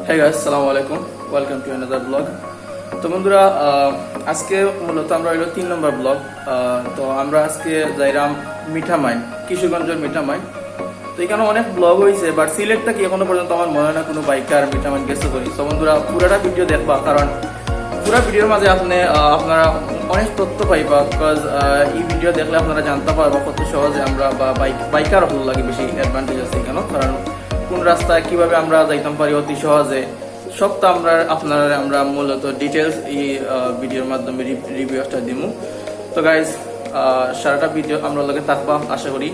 Hey guys, assalamu alaikum. Welcome to another vlog. তো বন্ধুরা আজকে মূলত আমরা হইলো 3 নম্বর ব্লগ। তো আমরা আজকে যাইরাম মিঠামাইন, কিশোরগঞ্জের মিঠামাইন। তো এখানে অনেক ব্লগ হয়েছে, বাট সিলেট থেকে এখনো পর্যন্ত আমার মনে হয় না কোনো বাইকার মিঠামাইন গেছে করি। তো বন্ধুরা পুরাটা ভিডিও দেখবা, কারণ পুরা ভিডিওর মাঝে আপনারা অনেক তথ্য পাইবা। বিকজ এই ভিডিও দেখলে আপনারা জানতে পারবা কত সহজে আমরা বা বাইকার ভালো লাগে, বেশি অ্যাডভান্টেজ আছে এখানে। কারণ কোন রাস্তায় কিভাবে আমরা যাইতাম পারি অতি সহজে, সবটা আমরা মূলত ডিটেলস এই ভিডিওর মাধ্যমে রিভিউটা দিব। তো গাইজ সারাটা ভিডিও আমরা লগে থাকবা আশা করি,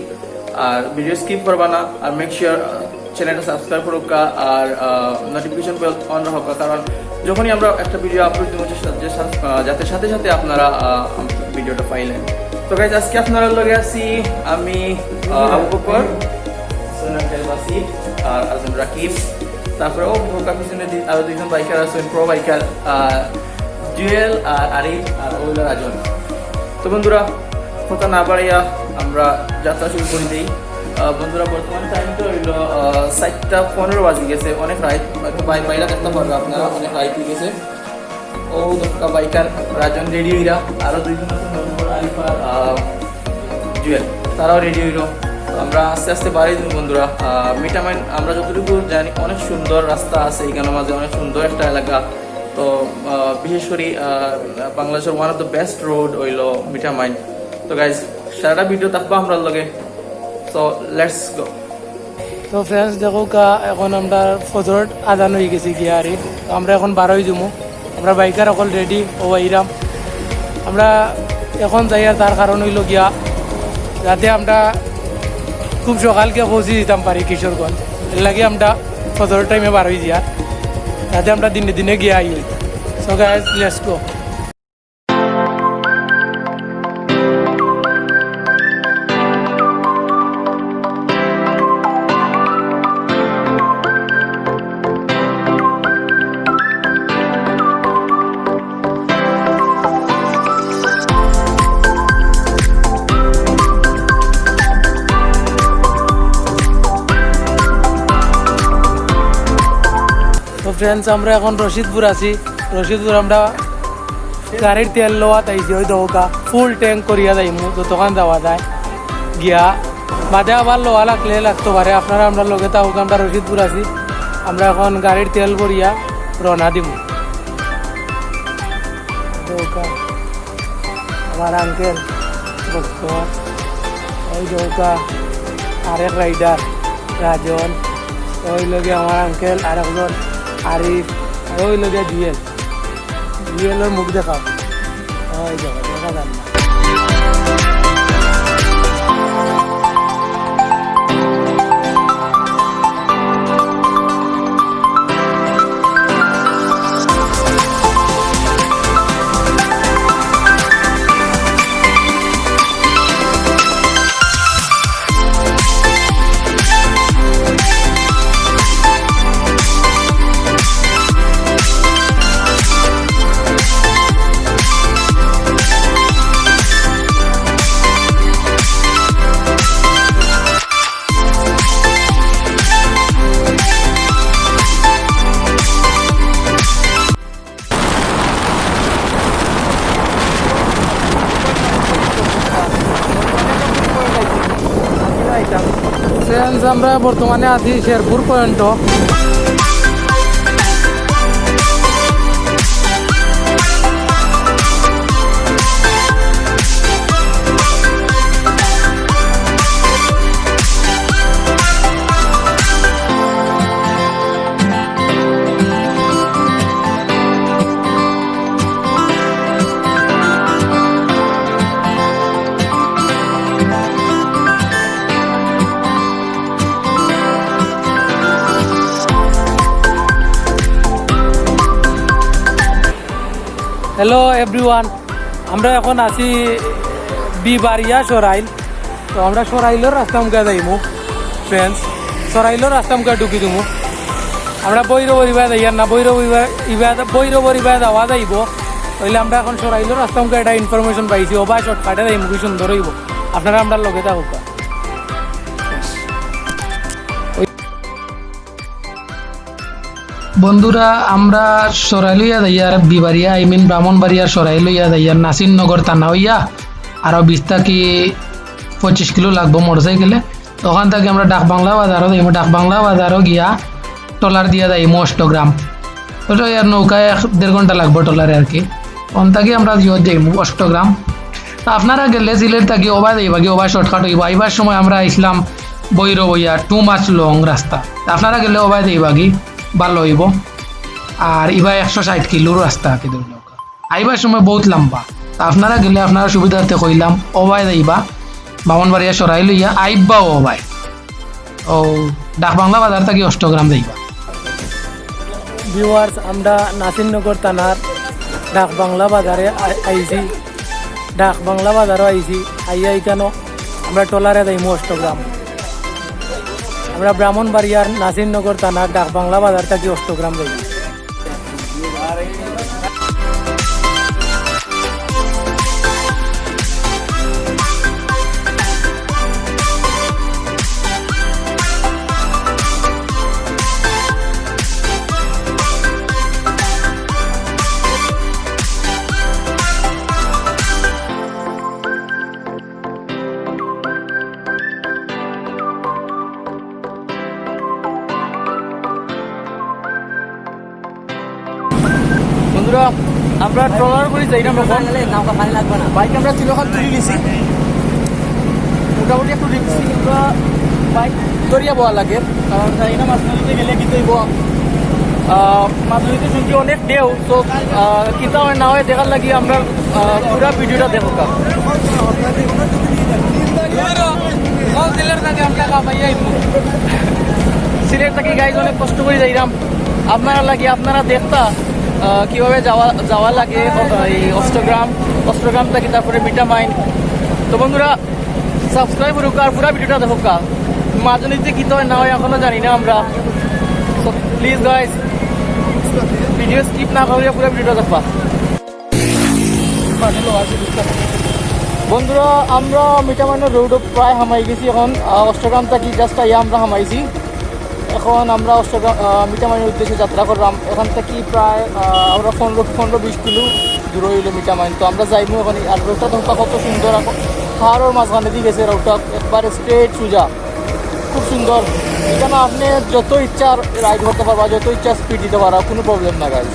আর ভিডিও স্কিপ করবা না, আর মেক শিওর চ্যানেলটা সাবস্ক্রাইব করুকা আর নোটিফিকেশন বেল অন রাখা, কারণ যখনই আমরা একটা ভিডিও আপলোড দিব যাতে সাথে সাথে আপনারা ভিডিওটা পাইলেন। তো গাইজ আজকে আপনারা লগে আছি আমি আবু বকর, আর আজম রাকিব, তারপরে ঢোকা পিছনে আরো দুইজন বাইকার আছেন, প্রো বাইকার জুয়েল আর আরিফ আর ওইলা রাজন। তো বন্ধুরা কথা না বাড়াইয়া আমরা যাত্রা শুরু করে দিই। বন্ধুরা বর্তমান টাইমটা হইলো 7:15 বাজে গেছে, অনেক রাইট বাইরা দেখতে পারবে আপনারা, অনেক রাইট হয়ে গেছে। ও ঢোকা বাইকার রাজন রেডি হইরা, আরো দুইজন আছেন আরিফ আর জুয়েল, তারাও রেডি হইলো। আমরা আস্তে আস্তে বাড়ি দিব বন্ধুরা। মিঠামাইন আমরা যতটুকু জানি অনেক সুন্দর রাস্তা আছে এখানে মাঝে, অনেক সুন্দর একটা এলাকা। তো বিশেষ করে বাংলাদেশের one of the best road হইলো মিঠামাইন। তো গাইজ সারাটা ভিডিও থাকবো আমরা লগে, সো লেটস গো। তো ফ্রেন্ডস দেখো কা এখন আমরা ফজর আজান হয়ে গেছি গিয়া আর আমরা এখন বারোই যাবো। আমরা বাইকার অকল রেডি ও আইরাম। আমরা এখন যাই, আর তার কারণ হইল গিয়া যাতে আমরা খুব সকালকে পৌঁছে দিতাম পারি কিশোরগঞ্জ, এর লাগে আমরা ফজর টাইমে বার হয়ে যাই, যাতে আমরা দিনে দিনে গিয়ে I. So guys let's go. Friends আমরা এখন রশিদপুর আছি। রশিদপুর আমরা গাড়ির তেল লওয়া তাইছি, ওই দৌকা ফুল ট্যাঙ্ক করিয়া যাইমু যতক্ষণ যাওয়া যায় গিয়া, বাদে আবার লোয়া লাগতে পারে আপনারা আমরা লগে তাহলে আমরা রশিদপুর আছি। আমরা এখন গাড়ির তেল করিয়া রওনা দিব। দৌকা আমার আঙ্কেল বর্তমান, ওই দৌকা আরেক রাইডার রাজন, ওই লগে আমার আঙ্কেল আর একজন আরিফ, আর ওই লগে জুয়েলের মুখ দেখাও, ওই দেখা যান না। আমরা বর্তমানে আছি শেরপুর পয়েন্ট। হ্যালো এভরিওয়ান, আমরা এখন আছি বিবারিয়া সরাইল। তো আমরা সরাইলের রাস্তা মুখে যাইমু ফ্রেন্ডস, সরাইলের রাস্তা মুখে ঢুকি দিমু। আমরা বৈরবরিবা যাই না, বৈরবরিবা যাওয়া যাইব, তাহলে আমরা এখন সরাইলের রাস্তা মুখে একটা ইনফরমেশন পাইছি, ও বা শর্টকাটে যাইমু, কি সুন্দর হইব। আপনারা আমরা লগে থাকুক। বন্ধুরা আমরা সরাই লইয়া যাইয়ার বিবারিয়া আই মিন ব্রাহ্মণবাড়িয়ার সরাই লইয়া যাইয়ার নাসিরনগর থানা হইয়া আরও 20 থেকে 25 কিলো লাগবো মোটরসাইকেলে। ওখান থেকে আমরা ডাক বাংলা বাজারও যাইমু, ডাক বাংলা বাজারও গিয়া টলার দিয়া যাইমু অষ্টগ্রাম। ওটা আর নৌকায় 1.5 ঘন্টা লাগবো টলারে আর কি। ওখান থেকে আমরা যাইমু অষ্টগ্রাম। তা আপনারা গেলে সিলেট থাকি ওবাই যাইবা কি ওবাই শর্টকাট হইব। আইবার সময় আমরা আইসলাম বৈরব হইয়া টু মাছ লং রাস্তা। আপনারা গেলে ওবাই যাইবা কি ভালো হইব। আর ইবা 160 কিলোর রাস্তা কি ধরে নৌকা আইবার সময় বহুত লম্বা। তা আপনারা গেলে আপনারা সুবিধার্থে কইলাম ওবাই যাইবা ব্রাহ্মণবাড়িয়া সরাই লইয়া আইবা ওবাই ও ডাক বাংলা বাজার থাকি অষ্টগ্রাম যাইবা। ভিউয়ার্স আমরা নাসিরনগর থানার ডাক বাংলা বাজারে আইছি, ডাক বাংলা বাজারও আইছি। আইয়া এখানেও আমরা টলারে যাইমু অষ্টগ্রাম। আমরা ব্রাহ্মণবাড়িয়ার নাসিরনগর থানার ডাক বাংলা বাজার থেকে অষ্টগ্রাম যাই। বন্ধুরা আমরা ট্রলার করে যাই না, নৌকা পানি লাগবে না। বাইক আমরা চিরখান তুলে নিছি, মোটামুটি একটু রিক্সি। আমরা বাইক দরিয়া বয়া লাগে, কারণ যাই না মাছ নদীতে গেলে কি তৈব মাছ নদীতে শুনছি অনেক ঢেউ। তো কিতা হয় না হয় দেখার লাগি আমরা পুরা ভিডিওটা দেখো। সিলেট থেকে গাইজ অনেক কষ্ট করে যাইলাম আপনারা লাগে, আপনারা দেখতা কিভাবে যাওয়া লাগে এই অষ্টগ্রাম থেকে, তারপরে মিঠামাইন। তো বন্ধুরা সাবস্ক্রাইব করুক আর পুরা ভিডিওটা দেখো। মাঝে নিতে কি হয় না হয় এখনো জানি না আমরা। তো প্লিজ গাইজ ভিডিও স্কিপ না করে পুরো ভিডিওটা দেখবা। বন্ধুরা আমরা মিঠামাইনের রোড প্রায় হামাই গেছি। এখন অষ্টগ্রাম থেকে জাস্ট আইয়া আমরা হামাইছি। এখন আমরা মিঠামাইনের উদ্দেশ্যে যাত্রা করলাম। এখান থেকে প্রায় আমরা 15-20 কিলো দূর হইল মিঠামাইন। তো আমরা যাইমু এখন। আর রোডটা দেখো কত সুন্দর, পাহাড়ের মাঝখানে দিয়ে গেছে রোডটা, একবারে স্ট্রেট সোজা, খুব সুন্দর। এখানে আপনি যত ইচ্ছা রাইড করতে পারবা, যত ইচ্ছা স্পিড দিতে পারবা, কোনো প্রবলেম না গাইজ।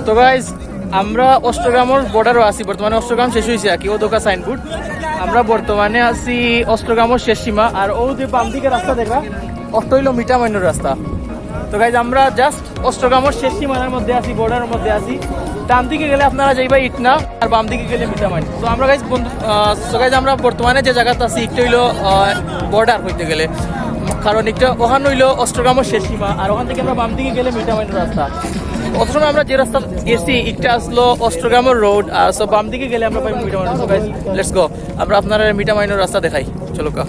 তো গাইজ আমরা অষ্টগ্রামের বর্ডারও আছি, বর্তমানে অষ্টগ্রাম শেষ হয়েছে আর কি, ও দোকা সাইনবোর্ড। আমরা বর্তমানে আছি অষ্টগ্রামের শেষ সীমা, আর ও যে বাম দিকে রাস্তা দেখা অষ্ট হইল মিঠামাইনের রাস্তা। তো গাইজ আমরা জাস্ট অষ্টগ্রামের শেষ সীমানার মধ্যে আছি, বর্ডারের মধ্যে আছি। ডান দিকে গেলে আপনারা যাইবা ইটনা, আর বাম দিকে গেলে মিঠামাইন। তো আমরা গাইজ বন্ধু, তো গাইজ আমরা বর্তমানে যে জায়গাতে আছি একটা হইলো বর্ডার হইতে গেলে, কারণ একটা ওখান হইলো অষ্টগ্রামের শেষ সীমা, আর ওখান থেকে আমরা বাম দিকে গেলে মিঠামাইনের রাস্তা। অত সময় আমরা যে রাস্তা গেছি একটা আসলো অষ্টগ্রামের রোড, আর সব বাম দিকে গেলে আমরা পাই Mithamain. So guys let's go, আমরা আপনারা মিঠামাইনের রাস্তা দেখাই, চলো কা।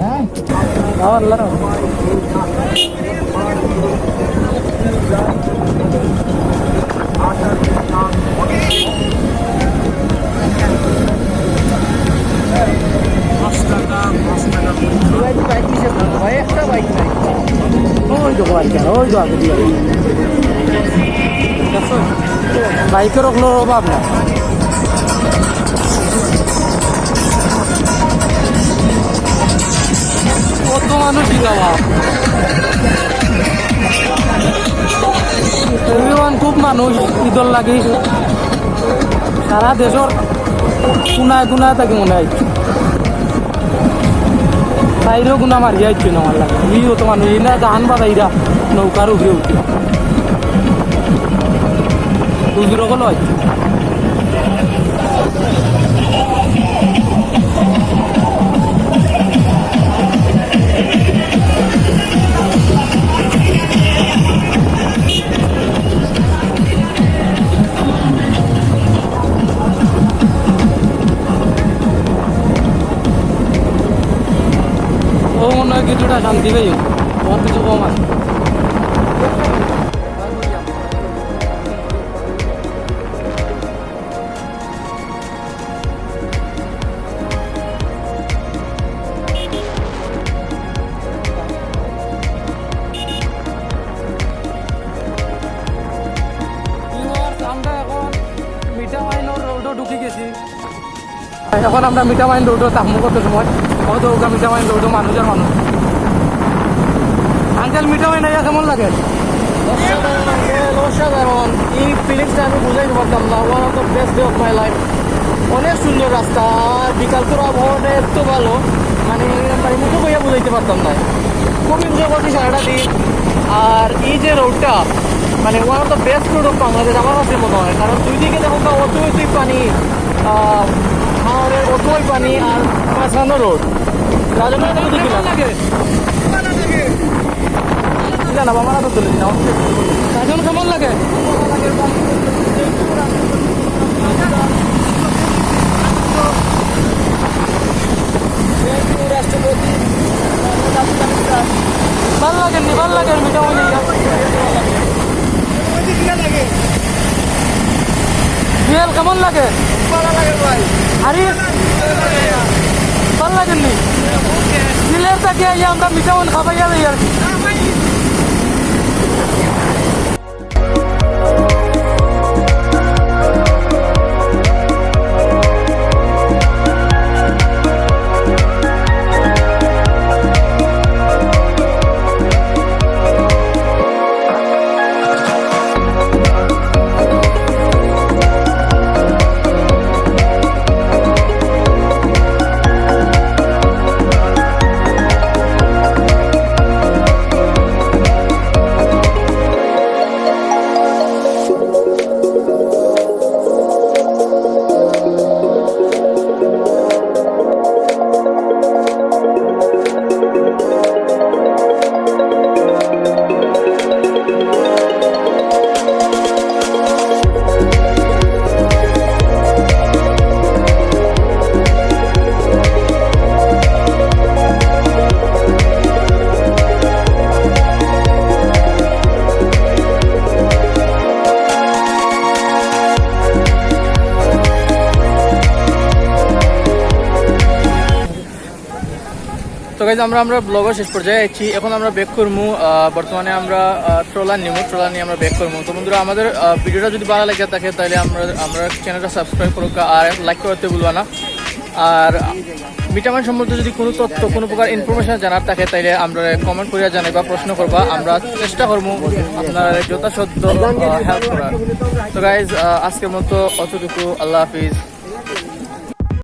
একটা বাইক নাই, বাইকের ওগুলো অভাব না। কত মানুষ খুব মানুষ ঈদর লাগি সারা দেশের কোনায় কোনায় থাকি মনে হয়, বাইরেও গুণা মারিয়া ইচ্ছে আমার লাগে। ই হতো মানুষ না জাহান বাদাইরা নৌকার উঠে উঠে হুজুর হলো হচ্ছে। ও মনে হয় কিছুটা শান্তি পাই, ওর কিছু কম আছে। আমরা এখন মিঠামাইন রোডও ঢুকে গেছি। এখন আমরা মিঠামাইন রোডও তাহমু করতে সময় হয়তো মিঠামাইন রোডও মানুষের মানুষ। আঙ্কেল মিঠামাইন আইয়া কেমন লাগে? অসাধারণ, এই ফিলিংসটা আমি বুঝাইতে পারতাম না। One of the best day of my life. অনেক সুন্দর রাস্তা, আর বিকালপুর আবহাওয়াটা এত ভালো, মানে মুখে বইয়া বুঝাইতে পারতাম না। খুব এনজয় করছি সারাটা দিন। আর এই যে রোডটা মানে one of the best road of Bangladesh আমার কাছে মনে হয়, কারণ দুই দিকে দেখো অটোই পানি, হাওড়ের অটোই পানি, আর মাঝখানো রোড। রাজনা লাগে না বাবা, তো তুলে দিন এখন কেমন লাগে? রাষ্ট্রপতি ভাল লাগেনি? ভাল লাগে মিঠামাইন বিয়েল কেমন লাগে? আরে ভাল লাগেনি? সিলেট থেকে আমরা মিঠামাইন খাবাইয়া দিই আর কি। তো গাইজ আমরা ব্লগের শেষ পর্যায়ে আছি। এখন আমরা ব্যাক করবো, বর্তমানে আমরা ট্রলার নিয়ে আমরা ব্যাক করবো। তো বন্ধুরা, আমাদের ভিডিওটা যদি ভালো লাগে থাকে তাহলে আমরা চ্যানেলটা সাবস্ক্রাইব করুক আর লাইক করতে ভুলবা না। আর মিঠামাইন সম্বন্ধে যদি কোনো তথ্য কোনো প্রকার ইনফরমেশন জানার থাকে তাইলে আমরা কমেন্ট করিয়া জানাইবা, প্রশ্ন করবা, আমরা চেষ্টা করবো আপনার যথাসাধ্য হেল্প করার। তো গাইজ আজকের মতো অতটুকু, আল্লাহ হাফিজ।